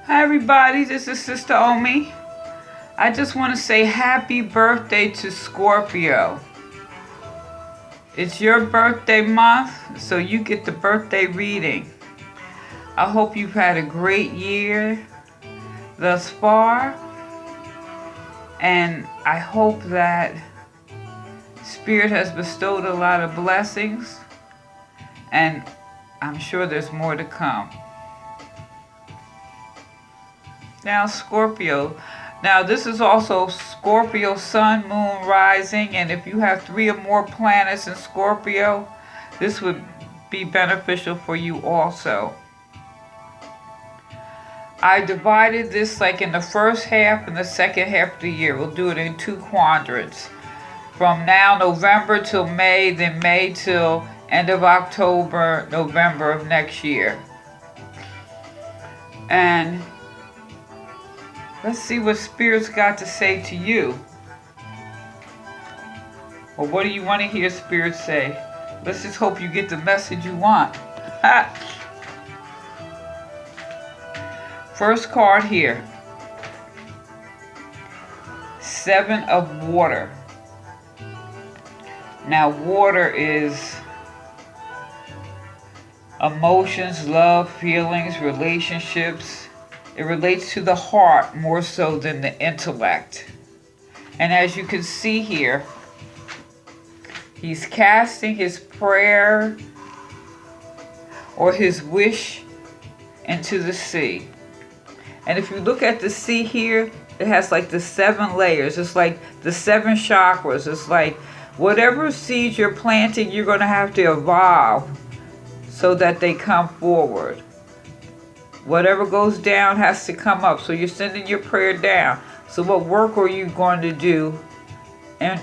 Hi everybody, this is Sister Omi. I just want to say happy birthday to Scorpio. It's your birthday month, so you get the birthday reading. I hope you've had a great year thus far, and I hope that Spirit has bestowed a lot of blessings, and I'm sure there's more to come. Now Scorpio. Now this is also Scorpio Sun, Moon, Rising, and if you have 3 or more planets in Scorpio, this would be beneficial for you also. I divided this like in the first half and the second half of the year. We'll do it in 2 quadrants. From now, November till May, then May till end of October, November of next year. And let's see what Spirit's got to say to you. Or what do you want to hear Spirit say? Let's just hope you get the message you want. First card here. 7 of Water. Now water is emotions, love, feelings, relationships. It relates to the heart more so than the intellect. And as you can see here, he's casting his prayer or his wish into the sea. And if you look at the sea here, it has like the 7 layers. It's like the 7 chakras. It's like whatever seeds you're planting, you're going to have to evolve so that they come forward. Whatever goes down has to come up. So you're sending your prayer down. So what work are you going to do in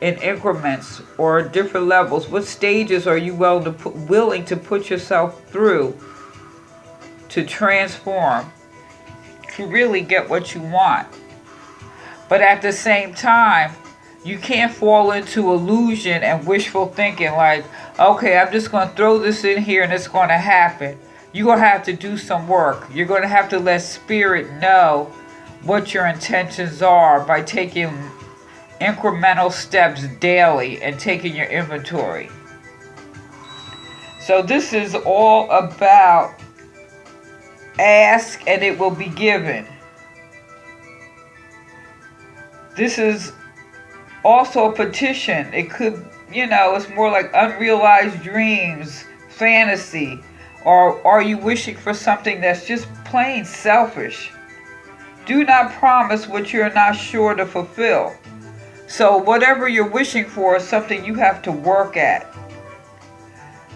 increments or different levels? What stages are you willing to put yourself through to transform, to really get what you want? But at the same time, you can't fall into illusion and wishful thinking like, okay, I'm just going to throw this in here and it's going to happen. You're going to have to do some work. You're going to have to let Spirit know what your intentions are by taking incremental steps daily and taking your inventory. So this is all about ask and it will be given. This is also a petition. It could, it's more like unrealized dreams, fantasy. Or are you wishing for something that's just plain selfish? Do not promise what you're not sure to fulfill. So whatever you're wishing for is something you have to work at.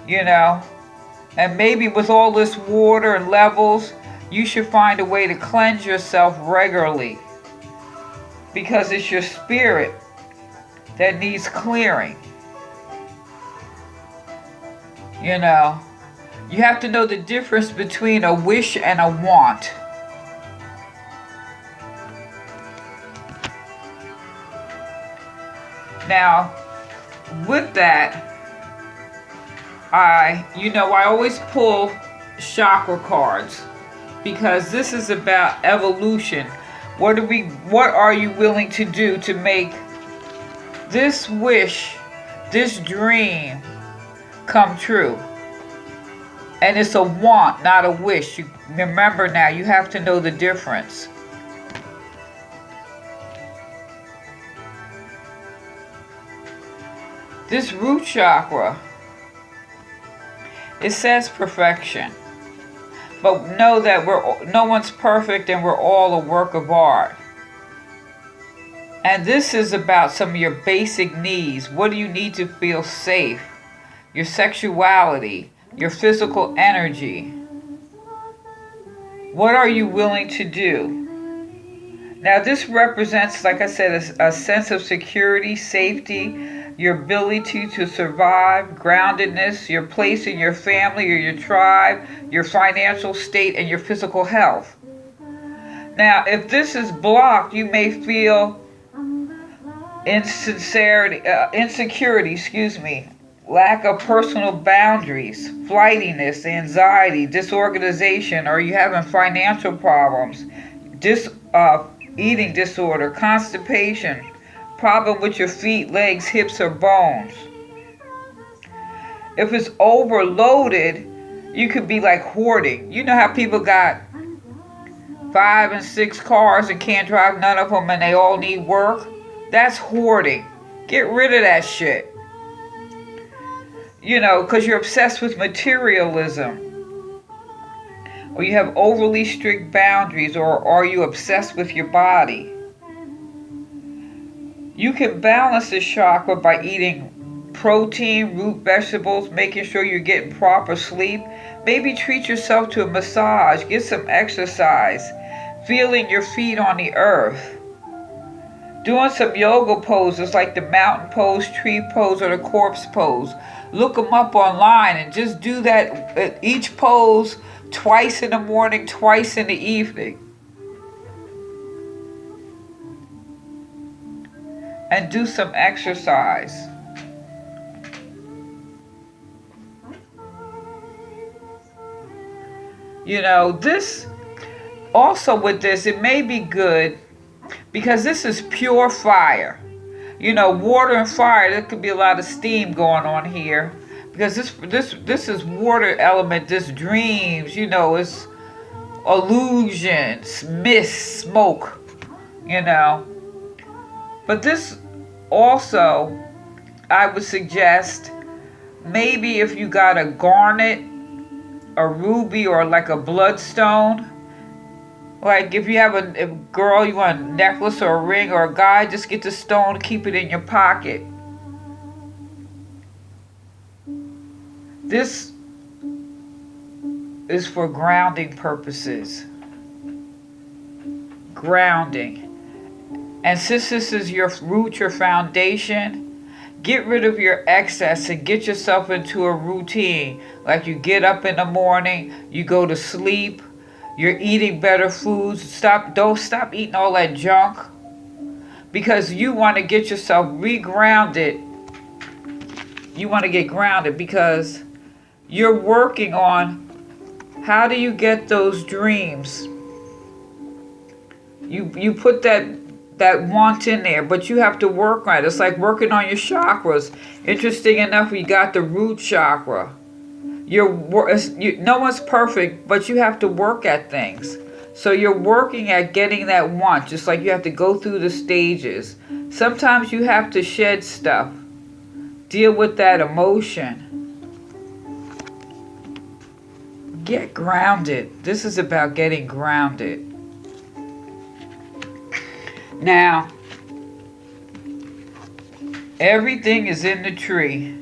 And maybe with all this water and levels, you should find a way to cleanse yourself regularly. Because it's your spirit that needs clearing. You have to know the difference between a wish and a want. Now, with that, I always pull chakra cards because this is about evolution. What are you willing to do to make this wish, this dream come true? And it's a want, not a wish. You remember now, you have to know the difference. This root chakra, it says perfection. But know that no one's perfect and we're all a work of art. And this is about some of your basic needs. What do you need to feel safe? Your sexuality, your physical energy. What are you willing to do? Now this represents, like I said, a sense of security, safety, your ability to survive, groundedness, your place in your family or your tribe, your financial state, and your physical health. Now, if this is blocked, you may feel insecurity, lack of personal boundaries, flightiness, anxiety, disorganization, or you having financial problems, eating disorder, constipation, problem with your feet, legs, hips, or bones. If it's overloaded, you could be like hoarding. You know how people got 5 and 6 cars and can't drive none of them and they all need work? That's hoarding. Get rid of that shit. You know, because you're obsessed with materialism. Or you have overly strict boundaries, or are you obsessed with your body? You can balance the chakra by eating protein, root vegetables, making sure you're getting proper sleep. Maybe treat yourself to a massage, get some exercise, feeling your feet on the earth. Doing some yoga poses like the mountain pose, tree pose, or the corpse pose. Look them up online and just do that, each pose twice in the morning, twice in the evening. And do some exercise. You know, this, also with this, it may be good because this is pure fire. You know, water and fire, there could be a lot of steam going on here. Because this is water element, this dreams, you know, it's illusions, mist, smoke, you know. But this also, I would suggest, maybe if you got a garnet, a ruby, or like a bloodstone, like if you have a girl, you want a necklace or a ring, or a guy, just get the stone, keep it in your pocket. This is for grounding purposes. Grounding. And since this is your root, your foundation, get rid of your excess and get yourself into a routine. Like you get up in the morning, you go to sleep, you're eating better foods. Don't stop eating all that junk. Because you want to get yourself re-grounded. You want to get grounded because you're working on how do you get those dreams. You put that want in there, but you have to work on it. It's like working on your chakras. Interesting enough, you got the root chakra. No one's perfect, but you have to work at things. So you're working at getting that want, just like you have to go through the stages. Sometimes you have to shed stuff. Deal with that emotion. Get grounded. This is about getting grounded. Now, everything is in the tree.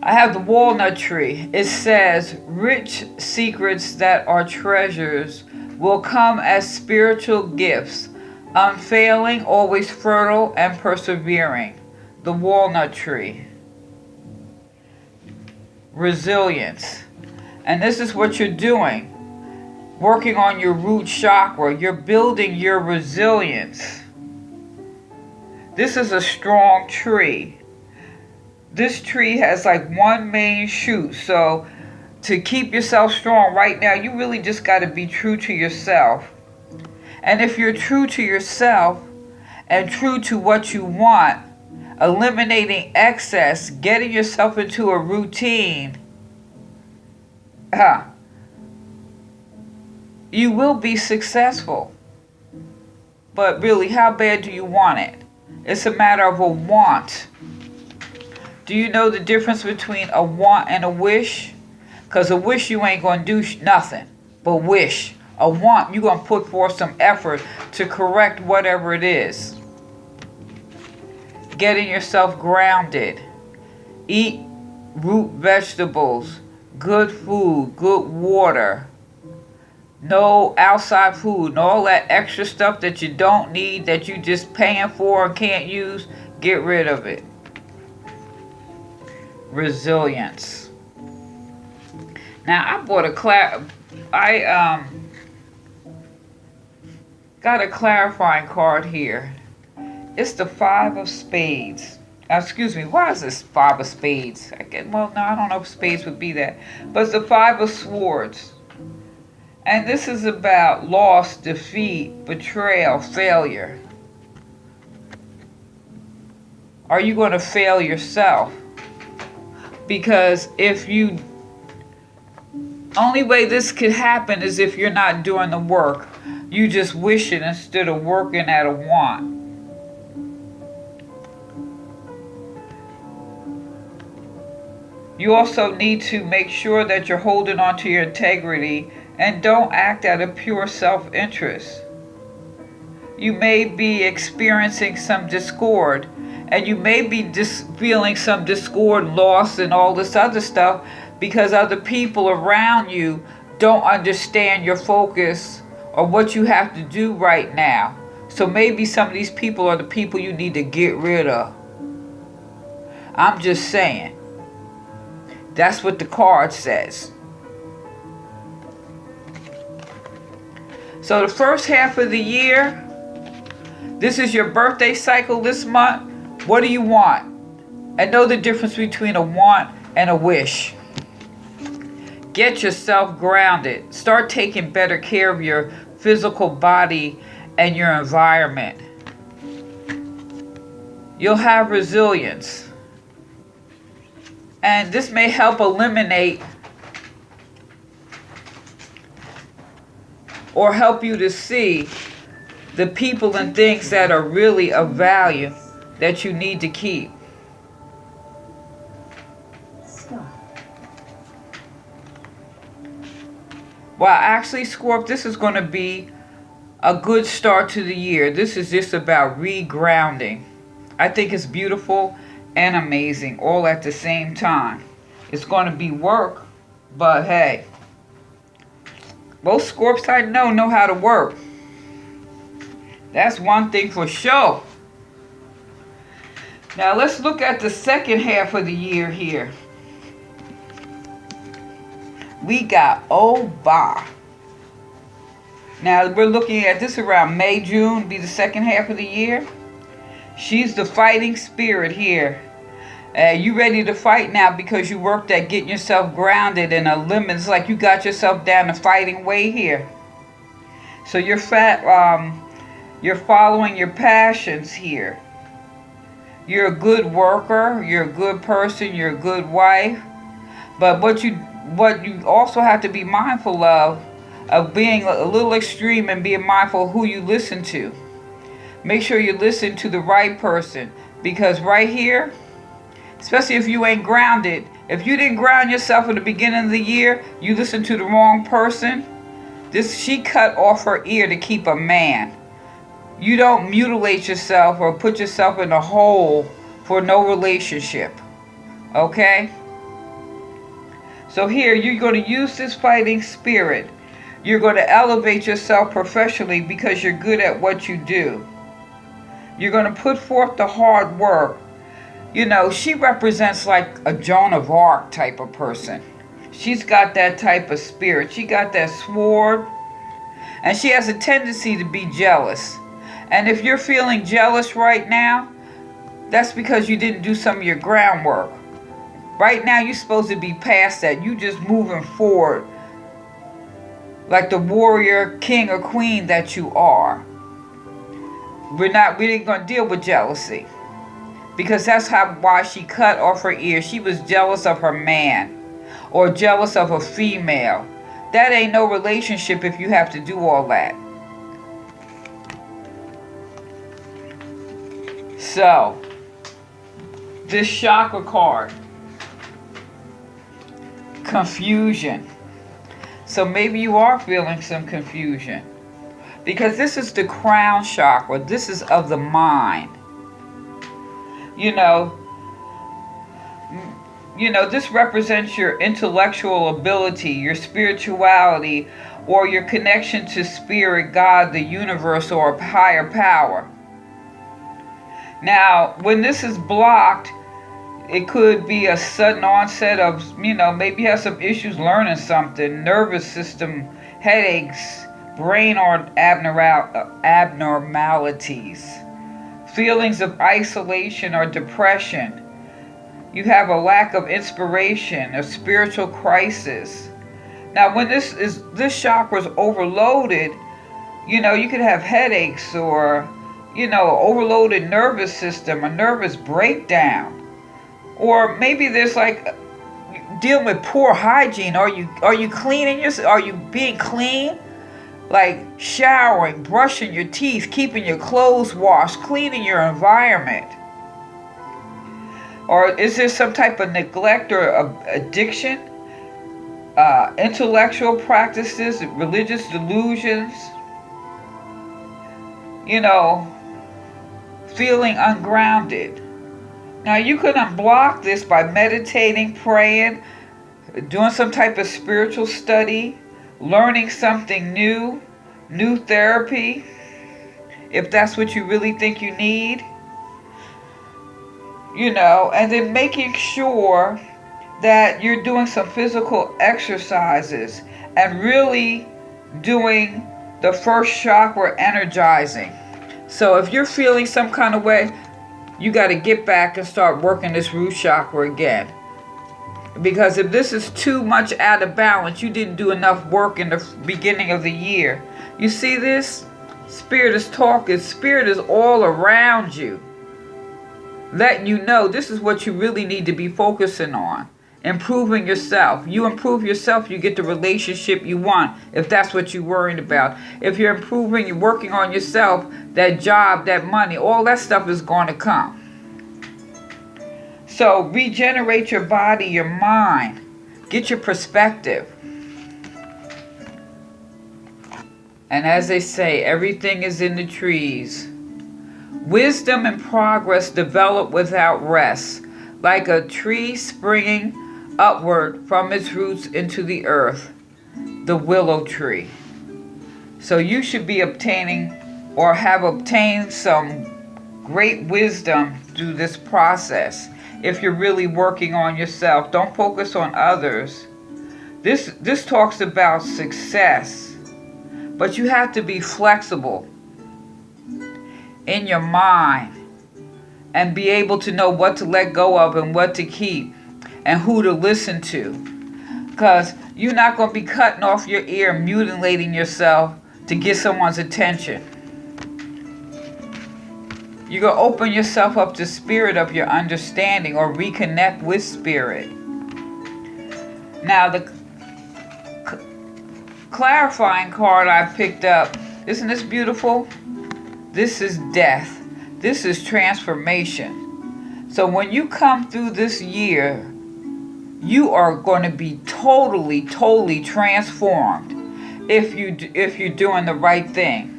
I have the walnut tree. It says, rich secrets that are treasures will come as spiritual gifts, unfailing, always fertile, and persevering. The walnut tree. Resilience. And this is what you're doing. Working on your root chakra. You're building your resilience. This is a strong tree. This tree has like one main shoot. So to keep yourself strong right now, you really just got to be true to yourself. And if you're true to yourself and true to what you want, eliminating excess, getting yourself into a routine, you will be successful. But really, how bad do you want it? It's a matter of a want. Do you know the difference between a want and a wish? Because a wish, you ain't going to do nothing but wish. A want, you're going to put forth some effort to correct whatever it is. Getting yourself grounded. Eat root vegetables, good food, good water. No outside food, and all that extra stuff that you don't need, that you just paying for and can't use, get rid of it. Resilience. Now I bought got a clarifying card here. It's the 5 of Spades. Excuse me, why is this Five of Spades? Well, no, I don't know if spades would be that. But it's the Five of Swords. And this is about loss, defeat, betrayal, failure. Are you going to fail yourself? Because only way this could happen is if you're not doing the work. You just wish it instead of working at a want. You also need to make sure that you're holding on to your integrity and don't act out of pure self-interest. You may be experiencing some discord, and you may be feeling some discord, loss, and all this other stuff because other people around you don't understand your focus or what you have to do right now. So maybe some of these people are the people you need to get rid of. I'm just saying. That's what the card says. So the first half of the year, this is your birthday cycle this month. What do you want? And know the difference between a want and a wish. Get yourself grounded. Start taking better care of your physical body and your environment. You'll have resilience. And this may help eliminate or help you to see the people and things that are really of value that you need to keep. Well, actually, Scorp, this is going to be a good start to the year. This is just about regrounding. I think it's beautiful and amazing all at the same time. It's going to be work, but hey, most Scorps I know how to work. That's one thing for sure. Now let's look at the second half of the year here. We got Oba. Now we're looking at this around May, June, be the second half of the year. She's the fighting spirit here. You ready to fight now because you worked at getting yourself grounded and it's like you got yourself down the fighting way here. So you're following your passions here. You're a good worker, you're a good person, you're a good wife. But what you also have to be mindful of being a little extreme and being mindful of who you listen to. Make sure you listen to the right person, because right here, especially if you ain't grounded, if you didn't ground yourself at the beginning of the year, you listen to the wrong person. She cut off her ear to keep a man. You don't mutilate yourself or put yourself in a hole for no relationship. Okay? So here, you're going to use this fighting spirit. You're going to elevate yourself professionally because you're good at what you do. You're going to put forth the hard work. You know, she represents like a Joan of Arc type of person. She's got that type of spirit. She got that sword. And she has a tendency to be jealous. And if you're feeling jealous right now, that's because you didn't do some of your groundwork. Right now, you're supposed to be past that. You just moving forward like the warrior, king, or queen that you are. We ain't going to deal with jealousy. Because that's why she cut off her ear. She was jealous of her man. Or jealous of a female. That ain't no relationship if you have to do all that. So, this chakra card. Confusion. So maybe you are feeling some confusion. Because this is the crown chakra. This is of the mind. You know, this represents your intellectual ability, your spirituality, or your connection to spirit, God, the universe, or a higher power. Now, when this is blocked, it could be a sudden onset of, maybe you have some issues learning something, nervous system, headaches, brain or abnormalities, feelings of isolation or depression. You have a lack of inspiration, a spiritual crisis. Now, when this chakra is overloaded, you could have headaches or, overloaded nervous system, a nervous breakdown. Or maybe there's like dealing with poor hygiene. Are you cleaning yourself? Are you being clean? Like showering, brushing your teeth, keeping your clothes washed, cleaning your environment. Or is there some type of neglect or addiction? Intellectual practices, religious delusions, feeling ungrounded. Now you can unblock this by meditating, praying, doing some type of spiritual study, learning something new therapy, if that's what you really think you need. And then making sure that you're doing some physical exercises and really doing the first chakra energizing. So if you're feeling some kind of way, you got to get back and start working this root chakra again. Because if this is too much out of balance, you didn't do enough work in the beginning of the year. You see this? Spirit is talking. Spirit is all around you, letting you know this is what you really need to be focusing on. Improving yourself. You improve yourself, you get the relationship you want, if that's what you're worrying about. If you're improving, you're working on yourself, that job, that money, all that stuff is going to come. So regenerate your body, your mind. Get your perspective. And as they say, everything is in the trees. Wisdom and progress develop without rest, like a tree springing upward from its roots into the earth, the willow tree. So you should be obtaining or have obtained some great wisdom through this process. If you're really working on yourself, don't focus on others. This talks about success, but you have to be flexible in your mind and be able to know what to let go of and what to keep and who to listen to. Because you're not going to be cutting off your ear, mutilating yourself to get someone's attention. You're going to open yourself up to spirit of your understanding or reconnect with spirit. Now the clarifying card I picked up, isn't this beautiful? This is death. This is transformation. So when you come through this year, you are going to be totally transformed if you're doing the right thing.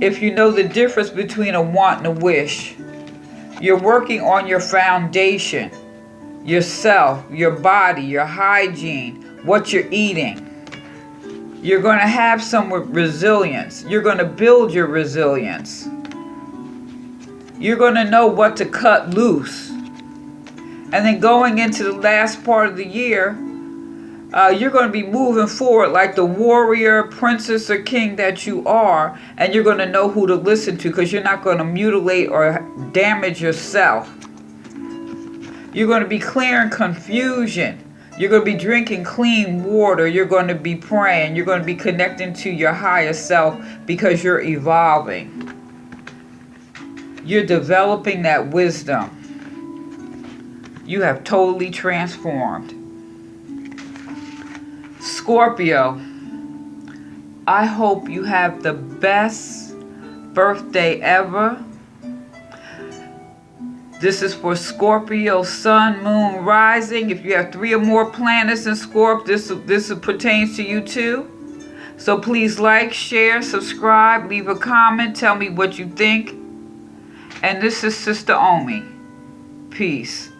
If you know the difference between a want and a wish. You're working on your foundation, yourself, your body, your hygiene, what you're eating. You're going to have some resilience. You're going to build your resilience. You're going to know what to cut loose. And then going into the last part of the year, you're going to be moving forward like the warrior, princess, or king that you are. And you're going to know who to listen to because you're not going to mutilate or damage yourself. You're going to be clearing confusion. You're going to be drinking clean water. You're going to be praying. You're going to be connecting to your higher self because you're evolving. You're developing that wisdom. You have totally transformed. Scorpio, I hope you have the best birthday ever. This is for Scorpio, sun, moon, rising. If you have 3 or more planets in Scorp, this pertains to you too. So please like, share, subscribe, leave a comment, tell me what you think. And this is Sister Omi. Peace.